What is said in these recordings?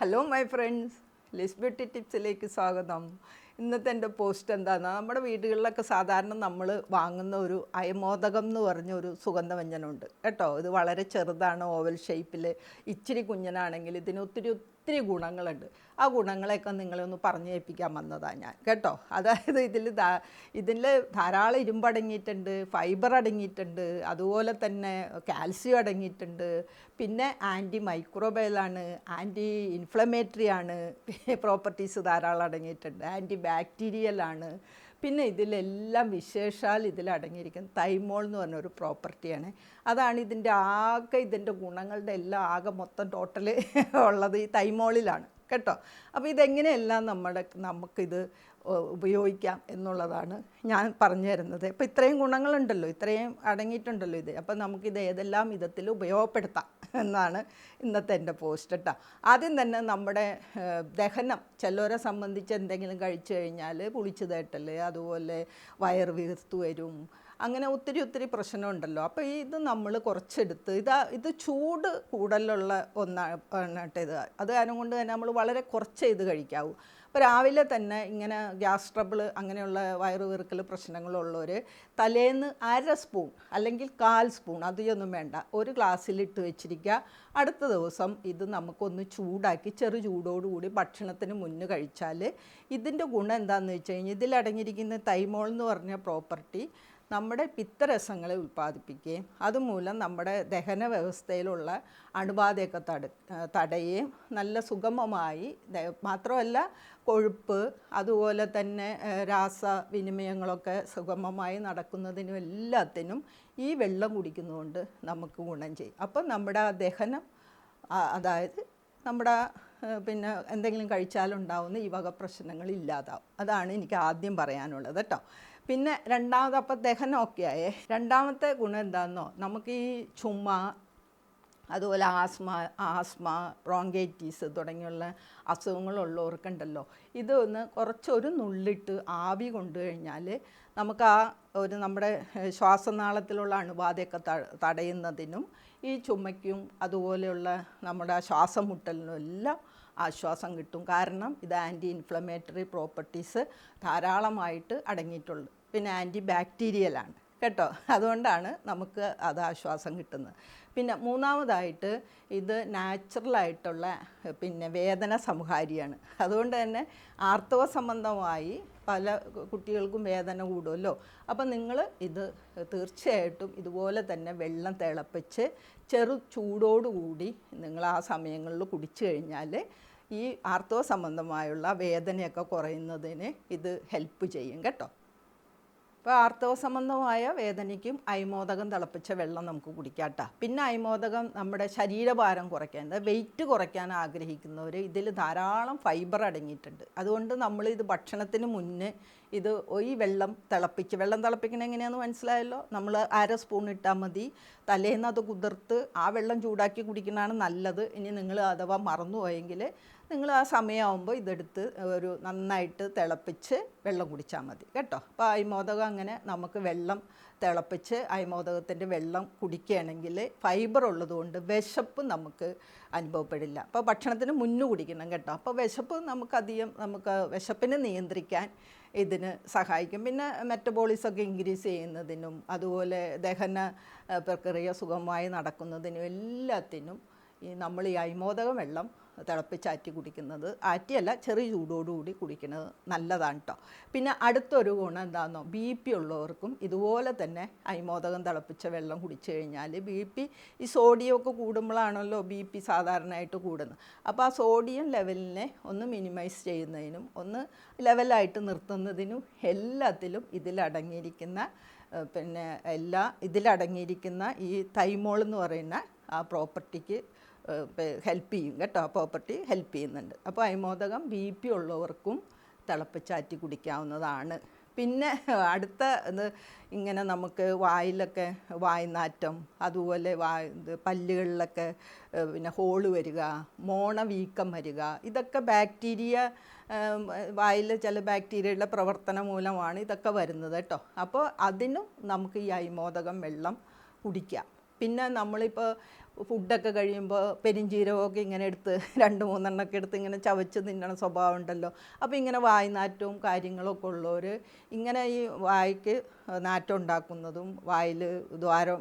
Hello my friends, Liz beauty ടിപ്സിലേക്ക് സ്വാഗതം. ഇന്നത്തെ എൻ്റെ പോസ്റ്റ് എന്താണെന്ന്, നമ്മുടെ വീടുകളിലൊക്കെ സാധാരണ നമ്മൾ വാങ്ങുന്ന ഒരു അയമോദകം എന്ന് പറഞ്ഞൊരു സുഗന്ധവ്യഞ്ജനമുണ്ട് കേട്ടോ. ഇത് വളരെ ചെറുതാണ്, ഓവൽ ഷേപ്പിൽ, ഇച്ചിരി കുഞ്ഞനാണെങ്കിൽ ഇതിന് ഒത്തിരി ഗുണങ്ങളുണ്ട്. ആ ഗുണങ്ങളെയൊക്കെ നിങ്ങളെ ഒന്ന് പറഞ്ഞു കേൾപ്പിക്കാൻ വന്നതാണ് ഞാൻ കേട്ടോ. അതായത് ഇതിൽ ധാരാളം ഇരുമ്പ് അടങ്ങിയിട്ടുണ്ട്, ഫൈബർ അടങ്ങിയിട്ടുണ്ട്, അതുപോലെ തന്നെ കാൽസ്യം അടങ്ങിയിട്ടുണ്ട്, പിന്നെ ആൻറ്റി മൈക്രോബയലാണ്, ആൻറ്റി ഇൻഫ്ലമേറ്ററി ആണ്, പ്രോപ്പർട്ടീസ് ധാരാളം അടങ്ങിയിട്ടുണ്ട്, ആൻറ്റി ബാക്ടീരിയലാണ്. പിന്നെ ഇതിലെല്ലാം വിശേഷാൽ ഇതിലടങ്ങിയിരിക്കുന്ന തൈമോൾ എന്ന് പറഞ്ഞൊരു പ്രോപ്പർട്ടിയാണ്. അതാണ് ഇതിൻ്റെ ഗുണങ്ങളുടെ എല്ലാം ആകെ മൊത്തം ടോട്ടൽ ഉള്ളത് ഈ തൈമോളിലാണ് കേട്ടോ. അപ്പോൾ ഇതെങ്ങനെയെല്ലാം നമുക്കിത് ഉപയോഗിക്കാം എന്നുള്ളതാണ് ഞാൻ പറഞ്ഞു തരുന്നത്. അപ്പോൾ ഇത്രയും ഗുണങ്ങളുണ്ടല്ലോ, ഇത്രയും അടങ്ങിയിട്ടുണ്ടല്ലോ ഇത്. അപ്പോൾ നമുക്കിത് ഏതെല്ലാം വിധത്തിൽ ഉപയോഗപ്പെടുത്താം എന്നാണ് ഇന്നത്തെ എൻ്റെ പോസ്റ്റ് കേട്ടോ. ആദ്യം തന്നെ നമ്മുടെ ദഹനം, ചിലരെ സംബന്ധിച്ച് എന്തെങ്കിലും കഴിച്ചു കഴിഞ്ഞാൽ പുളിച്ചു തേട്ടൽ, അതുപോലെ വയറ് വീർത്തു വരും, അങ്ങനെ ഒത്തിരി പ്രശ്നമുണ്ടല്ലോ. അപ്പോൾ ഇത് നമ്മൾ കുറച്ചെടുത്ത് ഇത് ചൂട് കൂടുതലുള്ള ഒന്നാണ് ഇത്. അത് കാരണം കൊണ്ട് തന്നെ നമ്മൾ വളരെ കുറച്ചേ ഇത് കഴിക്കാവൂ. അപ്പോൾ രാവിലെ തന്നെ ഇങ്ങനെ ഗ്യാസ് ട്രബിൾ അങ്ങനെയുള്ള വയറ് വീർക്കൽ പ്രശ്നങ്ങളുള്ളവർ തലേന്ന് 1/2 സ്പൂൺ അല്ലെങ്കിൽ 1/4 സ്പൂൺ, അധികമൊന്നും വേണ്ട, ഒരു ഗ്ലാസ്സിലിട്ട് വെച്ചിരിക്കുക. അടുത്ത ദിവസം ഇത് നമുക്കൊന്ന് ചൂടാക്കി ചെറു ചൂടോടുകൂടി ഭക്ഷണത്തിന് മുന്നേ കഴിച്ചാൽ ഇതിൻ്റെ ഗുണം എന്താണെന്ന് വെച്ച് കഴിഞ്ഞാൽ ഇതിലടങ്ങിയിരിക്കുന്ന തൈമോൾ എന്ന് പറഞ്ഞ പ്രോപ്പർട്ടി നമ്മുടെ പിത്തരസങ്ങളെ ഉൽപ്പാദിപ്പിക്കുകയും അതുമൂലം നമ്മുടെ ദഹന വ്യവസ്ഥയിലുള്ള അണുബാധയൊക്കെ തടയുകയും നല്ല സുഗമമായി, മാത്രമല്ല കൊഴുപ്പ് അതുപോലെ തന്നെ രാസവിനിമയങ്ങളൊക്കെ സുഗമമായി നടക്കുന്നതിനും എല്ലാത്തിനും ഈ വെള്ളം കുടിക്കുന്നതുകൊണ്ട് നമുക്ക് ഗുണം ചെയ്യും. അപ്പം നമ്മുടെ ദഹനം, അതായത് നമ്മുടെ പിന്നെ എന്തെങ്കിലും കഴിച്ചാലുണ്ടാവുന്ന ഈ വക പ്രശ്നങ്ങൾ ഇല്ലാതാവും. അതാണ് എനിക്ക് ആദ്യം പറയാനുള്ളത് കേട്ടോ. പിന്നെ രണ്ടാമത്, അപ്പം ദഹനം ഒക്കെ ആയേ, രണ്ടാമത്തെ ഗുണം എന്താണെന്നോ, നമുക്ക് ഈ ചുമ, അതുപോലെ ആസ്മ, ബ്രോങ്കൈറ്റിസ് തുടങ്ങിയുള്ള അസുഖങ്ങളുള്ളവർക്കുണ്ടല്ലോ, ഇതൊന്ന് കുറച്ചൊരു നുള്ളിട്ട് ആവി കൊണ്ടു കഴിഞ്ഞാൽ നമുക്ക് നമ്മുടെ ശ്വാസനാളത്തിലുള്ള അണുബാധയൊക്കെ തടയുന്നതിനും ഈ ചുമയ്ക്കും അതുപോലെയുള്ള നമ്മുടെ ശ്വാസം മുട്ടലിനും എല്ലാം ആശ്വാസം കിട്ടും. കാരണം ഇത് ആൻറ്റി ഇൻഫ്ലമേറ്ററി പ്രോപ്പർട്ടീസ് ധാരാളമായിട്ട് അടങ്ങിയിട്ടുള്ളൂ. പിന്നെ ആൻറ്റി ബാക്ടീരിയലാണ് കേട്ടോ. അതുകൊണ്ടാണ് നമുക്ക് അത് ആശ്വാസം കിട്ടുന്നത്. പിന്നെ മൂന്നാമതായിട്ട് ഇത് നാച്ചുറലായിട്ടുള്ള പിന്നെ വേദന സംഹാരിയാണ്. അതുകൊണ്ട് തന്നെ ആർത്തവ സംബന്ധമായി പല കുട്ടികൾക്കും വേദന കൂടുമല്ലോ. അപ്പം നിങ്ങൾ ഇത് തീർച്ചയായിട്ടും ഇതുപോലെ തന്നെ വെള്ളം തിളപ്പിച്ച് ചെറു ചൂടോടുകൂടി നിങ്ങൾ ആ സമയങ്ങളിൽ കുടിച്ചു കഴിഞ്ഞാൽ ഈ ആർത്തവ സംബന്ധമായുള്ള വേദനയൊക്കെ കുറയുന്നതിന് ഇത് ഹെൽപ്പ് ചെയ്യും കേട്ടോ. അപ്പോൾ ആർത്തവ സംബന്ധമായ വേദനയ്ക്കും അയമോദകം തിളപ്പിച്ച വെള്ളം നമുക്ക് കുടിക്കാം കേട്ടോ. പിന്നെ അയമോദകം നമ്മുടെ ശരീരഭാരം കുറയ്ക്കാൻ, വെയിറ്റ് കുറയ്ക്കാൻ ആഗ്രഹിക്കുന്നവർ, ഇതിൽ ധാരാളം ഫൈബർ അടങ്ങിയിട്ടുണ്ട്. അതുകൊണ്ട് നമ്മളിത് ഭക്ഷണത്തിന് മുന്നേ ഈ വെള്ളം തിളപ്പിക്കണം എങ്ങനെയാണെന്ന് മനസ്സിലായല്ലോ. നമ്മൾ 1/2 സ്പൂൺ ഇട്ടാൽ മതി. തലേന്ന് അത് കുതിർത്ത് ആ വെള്ളം ചൂടാക്കി കുടിക്കുന്നതാണ് നല്ലത്. ഇനി നിങ്ങൾ അഥവാ മറന്നുപോയെങ്കിൽ നിങ്ങൾ ആ സമയമാകുമ്പോൾ ഇതെടുത്ത് നന്നായിട്ട് തിളപ്പിച്ച് വെള്ളം കുടിച്ചാൽ മതി കേട്ടോ. അപ്പോൾ അയമോദകം അങ്ങനെ നമുക്ക് വെള്ളം തിളപ്പിച്ച് അയമോദകത്തിൻ്റെ വെള്ളം കുടിക്കുകയാണെങ്കിൽ ഫൈബർ ഉള്ളതുകൊണ്ട് വിശപ്പ് നമുക്ക് അനുഭവപ്പെടില്ല. അപ്പോൾ ഭക്ഷണത്തിന് മുന്നേ കുടിക്കണം കേട്ടോ. അപ്പോൾ നമുക്ക് വിശപ്പിനെ നിയന്ത്രിക്കാൻ ഇതിന് സഹായിക്കും. പിന്നെ മെറ്റബോളിസമൊക്കെ ഇൻക്രീസ് ചെയ്യുന്നതിനും അതുപോലെ ദഹന പ്രക്രിയ സുഗമമായി നടക്കുന്നതിനും എല്ലാത്തിനും നമ്മൾ ഈ അയമോദകം വെള്ളം തിളപ്പിച്ചാറ്റി കുടിക്കുന്നത്, ആറ്റിയല്ല ചെറിയ ചൂടോടുകൂടി കുടിക്കുന്നത് നല്ലതാണ് കേട്ടോ. പിന്നെ അടുത്തൊരു ഗുണം എന്താണെന്നോ, BP ഉള്ളവർക്കും ഇതുപോലെ തന്നെ അയമോദകം തിളപ്പിച്ച വെള്ളം കുടിച്ചു കഴിഞ്ഞാൽ ഈ സോഡിയമൊക്കെ കൂടുമ്പോഴാണല്ലോ BP സാധാരണയായിട്ട് കൂടുന്നത്. അപ്പോൾ ആ സോഡിയം ലെവലിനെ ഒന്ന് മിനിമൈസ് ചെയ്യുന്നതിനും ഒന്ന് ലെവലായിട്ട് നിർത്തുന്നതിനും എല്ലാത്തിലും ഇതിലടങ്ങിയിരിക്കുന്ന ഈ തൈമോൾ എന്ന് പറയുന്ന ആ പ്രോപ്പർട്ടിക്ക് ഹെൽപ്പ് ചെയ്യും കേട്ടോ. പ്രോപ്പർട്ടി ഹെൽപ്പ് ചെയ്യുന്നുണ്ട്. അപ്പോൾ അയമോദകം BP ഉള്ളവർക്കും തിളപ്പിച്ചാറ്റി കുടിക്കാവുന്നതാണ്. പിന്നെ അടുത്ത ഇങ്ങനെ നമുക്ക് വായിലൊക്കെ വായ്നാറ്റം, അതുപോലെ പല്ലുകളിലൊക്കെ പിന്നെ ഹോള് വരിക, വീക്കം വരിക, ഇതൊക്കെ വായിൽ ചില ബാക്ടീരിയയുടെ പ്രവർത്തനം മൂലമാണ് ഇതൊക്കെ വരുന്നത് കേട്ടോ. അപ്പോൾ അതിനും നമുക്ക് ഈ അയമോദകം വെള്ളം കുടിക്കാം. പിന്നെ നമ്മളിപ്പോൾ ഫുഡൊക്കെ കഴിയുമ്പോൾ പെരിഞ്ചീരകമൊക്കെ ഇങ്ങനെ എടുത്ത് 2-3 എടുത്ത് ഇങ്ങനെ ചവച്ച് തിന്നണ സ്വഭാവം ഉണ്ടല്ലോ. അപ്പോൾ ഇങ്ങനെ വായ്നാറ്റവും കാര്യങ്ങളൊക്കെ ഉള്ളവർ ഇങ്ങനെ ഈ വായ്ക്ക് നാറ്റം ഉണ്ടാക്കുന്നതും വായിൽ ദ്വാരം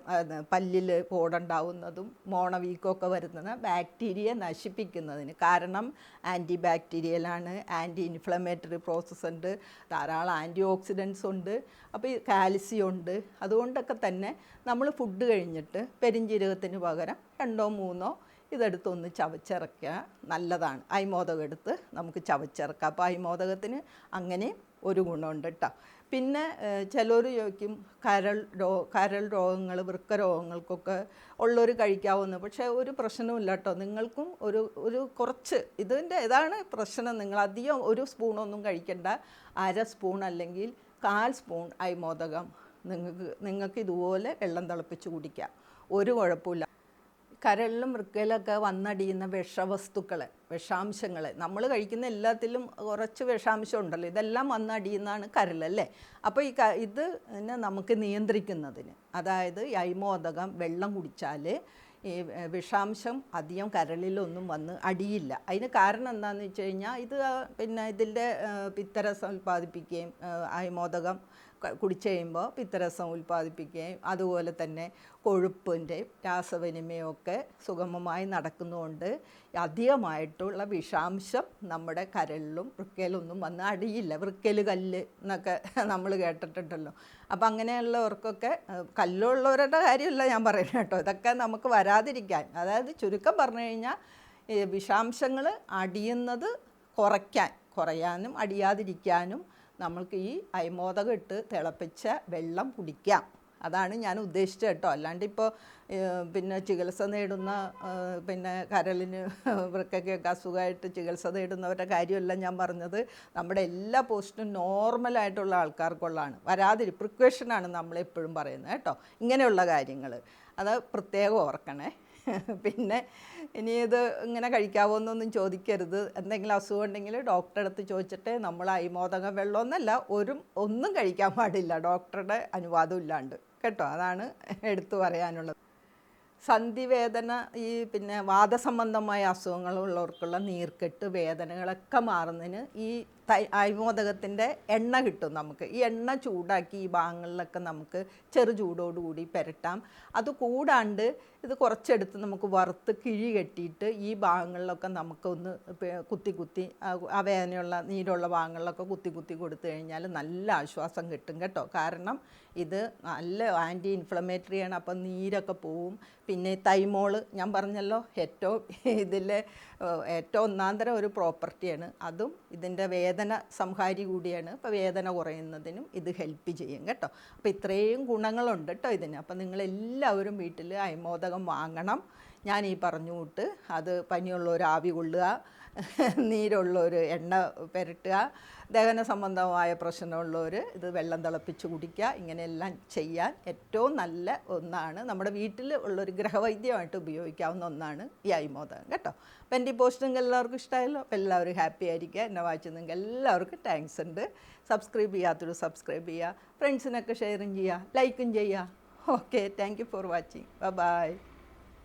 പല്ലിൽ പോടുണ്ടാവുന്നതും മോണ വീക്കമൊക്കെ വരുന്നത് ബാക്ടീരിയ നശിപ്പിക്കുന്നതിന്. കാരണം ആൻറ്റി ബാക്ടീരിയലാണ്, ആൻറ്റി ഇൻഫ്ലമേറ്ററി പ്രോസസ്സ് ഉണ്ട്, ധാരാളം ആൻറ്റി ഓക്സിഡൻസ് ഉണ്ട്, അപ്പോൾ ഈ കാൽസ്യം ഉണ്ട്. അതുകൊണ്ടൊക്കെ തന്നെ നമ്മൾ ഫുഡ് കഴിഞ്ഞിട്ട് പെരിഞ്ജീരകത്തിന് പകരം 2-3 ഇതെടുത്തൊന്ന് ചവച്ചിറക്കുക നല്ലതാണ്. അയമോദകം എടുത്ത് നമുക്ക് ചവച്ചിറക്കാം. അപ്പോൾ അയമോദകത്തിന് അങ്ങനെ ഒരു ഗുണമുണ്ട് കേട്ടോ. പിന്നെ ചിലർ ചോദിക്കും കരൾ രോഗങ്ങൾ, വൃക്ക രോഗങ്ങൾക്കൊക്കെ ഉള്ളവർ കഴിക്കാവുന്ന. പക്ഷേ ഒരു പ്രശ്നവുമില്ല കേട്ടോ. നിങ്ങൾക്കും ഒരു കുറച്ച് ഇതിൻ്റെ ഇതാണ് പ്രശ്നം. നിങ്ങൾ അധികം 1 സ്പൂണൊന്നും കഴിക്കേണ്ട. 1/2 സ്പൂൺ അല്ലെങ്കിൽ 1/4 സ്പൂൺ അയമോദകം നിങ്ങൾക്ക് ഇതുപോലെ വെള്ളം തിളപ്പിച്ച് കുടിക്കാം. ഒരു കുഴപ്പമില്ല. കരളിലും വൃക്കയിലൊക്കെ വന്നടിയുന്ന വിഷവസ്തുക്കളെ, വിഷാംശങ്ങളെ, നമ്മൾ കഴിക്കുന്ന എല്ലാത്തിലും കുറച്ച് വിഷാംശം ഉണ്ടല്ലോ, ഇതെല്ലാം വന്നടിയുന്നതാണ് കരളല്ലേ. അപ്പോൾ ഇത് നമുക്ക് നിയന്ത്രിക്കുന്നതിന്, അതായത് ഈ അയമോദകം വെള്ളം കുടിച്ചാൽ ഈ വിഷാംശം അധികം കരളിലൊന്നും വന്ന് അടിയില്ല. അതിന് കാരണം എന്താണെന്ന് വെച്ച് കഴിഞ്ഞാൽ ഇത് പിന്നെ ഇതിൻ്റെ പിത്തരസം ഉൽപ്പാദിപ്പിക്കുകയും അയമോദകം കുടിച്ചു കഴിയുമ്പോൾ പിത്തരസം ഉൽപ്പാദിപ്പിക്കുകയും അതുപോലെ തന്നെ കൊഴുപ്പിൻ്റെ രാസവിനിമയമൊക്കെ സുഗമമായി നടക്കുന്നതുകൊണ്ട് അധികമായിട്ടുള്ള വിഷാംശം നമ്മുടെ കരളിലും വൃക്കയിലൊന്നും വന്ന് അടിയില്ല. വൃക്കയിൽ കല്ല് എന്നൊക്കെ നമ്മൾ കേട്ടിട്ടുണ്ടല്ലോ. അപ്പം അങ്ങനെയുള്ളവർക്കൊക്കെ കല്ലുള്ളവരുടെ കാര്യമല്ല ഞാൻ പറയുന്നത് കേട്ടോ. ഇതൊക്കെ നമുക്ക് വരാതിരിക്കാൻ, അതായത് ചുരുക്കം പറഞ്ഞു കഴിഞ്ഞാൽ വിഷാംശങ്ങൾ അടിയുന്നത് കുറയാനും അടിയാതിരിക്കാനും നമ്മൾക്ക് ഈ അയമോദകം ഇട്ട് തിളപ്പിച്ച വെള്ളം കുടിക്കാം. അതാണ് ഞാൻ ഉദ്ദേശിച്ചത് കേട്ടോ. അല്ലാണ്ട് ഇപ്പോൾ പിന്നെ ചികിത്സ നേടുന്ന പിന്നെ കരളിന് വൃക്കയ്ക്കൊക്കെ അസുഖമായിട്ട് ചികിത്സ നേടുന്നവരുടെ കാര്യമല്ല ഞാൻ പറഞ്ഞത്. നമ്മുടെ എല്ലാ പോസ്റ്റും നോർമലായിട്ടുള്ള ആൾക്കാർക്കുള്ളതാണ്. പ്രിക്കോഷനാണ് നമ്മളെപ്പോഴും പറയുന്നത് കേട്ടോ. ഇങ്ങനെയുള്ള കാര്യങ്ങൾ അത് പ്രത്യേകം ഓർക്കണേ. പിന്നെ ഇനി ഇത് ഇങ്ങനെ കഴിക്കാവോ എന്നൊന്നും ചോദിക്കരുത്. എന്തെങ്കിലും അസുഖം ഉണ്ടെങ്കിൽ ഡോക്ടറെ അടുത്ത് ചോദിച്ചിട്ട് നമ്മൾ അയമോദകം വെള്ളമൊന്നല്ല ഒന്നും കഴിക്കാൻ പാടില്ല ഡോക്ടറുടെ അനുവാദം ഇല്ലാണ്ട് കേട്ടോ. അതാണ് എടുത്തു പറയാനുള്ളത്. സന്ധിവേദന, ഈ പിന്നെ വാദസംബന്ധമായ അസുഖങ്ങളുള്ളവർക്കുള്ള നീർക്കെട്ട് വേദനകളൊക്കെ മാറുന്നതിന് ഈ അയമോദകത്തിൻ്റെ എണ്ണ കിട്ടും നമുക്ക്. ഈ എണ്ണ ചൂടാക്കി ഈ ഭാഗങ്ങളിലൊക്കെ നമുക്ക് ചെറു ചൂടോടുകൂടി പുരട്ടാം. അത് കൂടാണ്ട് ഇത് കുറച്ചെടുത്ത് നമുക്ക് വറുത്ത് കിഴി കെട്ടിയിട്ട് ഈ ഭാഗങ്ങളിലൊക്കെ നമുക്കൊന്ന് കുത്തി ആ വേദനയുള്ള നീരുള്ള ഭാഗങ്ങളിലൊക്കെ കുത്തി കൊടുത്തു കഴിഞ്ഞാൽ നല്ല ആശ്വാസം കിട്ടും കേട്ടോ. കാരണം ഇത് നല്ല ആൻറ്റി ഇൻഫ്ലമേറ്ററിയാണ്. അപ്പം നീരൊക്കെ പോവും. പിന്നെ തൈമോള് ഞാൻ പറഞ്ഞല്ലോ ഏറ്റവും ഒന്നാന്തരം ഒരു പ്രോപ്പർട്ടിയാണ്. അതും ഇതിൻ്റെ വേദന സംഹാരി കൂടിയാണ്. അപ്പോൾ വേദന കുറയുന്നതിനും ഇത് ഹെൽപ്പ് ചെയ്യും കേട്ടോ. അപ്പോൾ ഇത്രയും ഗുണങ്ങളുണ്ട് കേട്ടോ ഇതിന്. അപ്പോൾ നിങ്ങളെല്ലാവരും വീട്ടിൽ അയമോദകം വാങ്ങണം. ഞാൻ ഈ പറഞ്ഞു കൂട്ട് അത് പനിയുള്ളവർ ആവി കൊള്ളുക, നീരുള്ളവർ എണ്ണ പുരട്ടുക, ദഹന സംബന്ധമായ പ്രശ്നമുള്ളവർ ഇത് വെള്ളം തിളപ്പിച്ച് കുടിക്കുക. ഇങ്ങനെയെല്ലാം ചെയ്യാൻ ഏറ്റവും നല്ല ഒന്നാണ്. നമ്മുടെ വീട്ടിൽ ഉള്ളൊരു ഗൃഹവൈദ്യമായിട്ട് ഉപയോഗിക്കാവുന്ന ഒന്നാണ് ഈ അയമോദകം കേട്ടോ. അപ്പോൾ എൻ്റെ ഈ പോസ്റ്റ് നിങ്ങൾക്ക് എല്ലാവർക്കും ഇഷ്ടമായല്ലോ. അപ്പോൾ എല്ലാവരും ഹാപ്പി ആയിരിക്കുക. എന്നെ വായിച്ച് നിങ്ങൾക്ക് എല്ലാവർക്കും താങ്ക്സ് ഉണ്ട്. സബ്സ്ക്രൈബ് ചെയ്യാത്തൊരു സബ്സ്ക്രൈബ് ചെയ്യുക, ഫ്രണ്ട്സിനൊക്കെ ഷെയറും ചെയ്യുക, ലൈക്കും ചെയ്യുക. Okay, thank you for watching. By.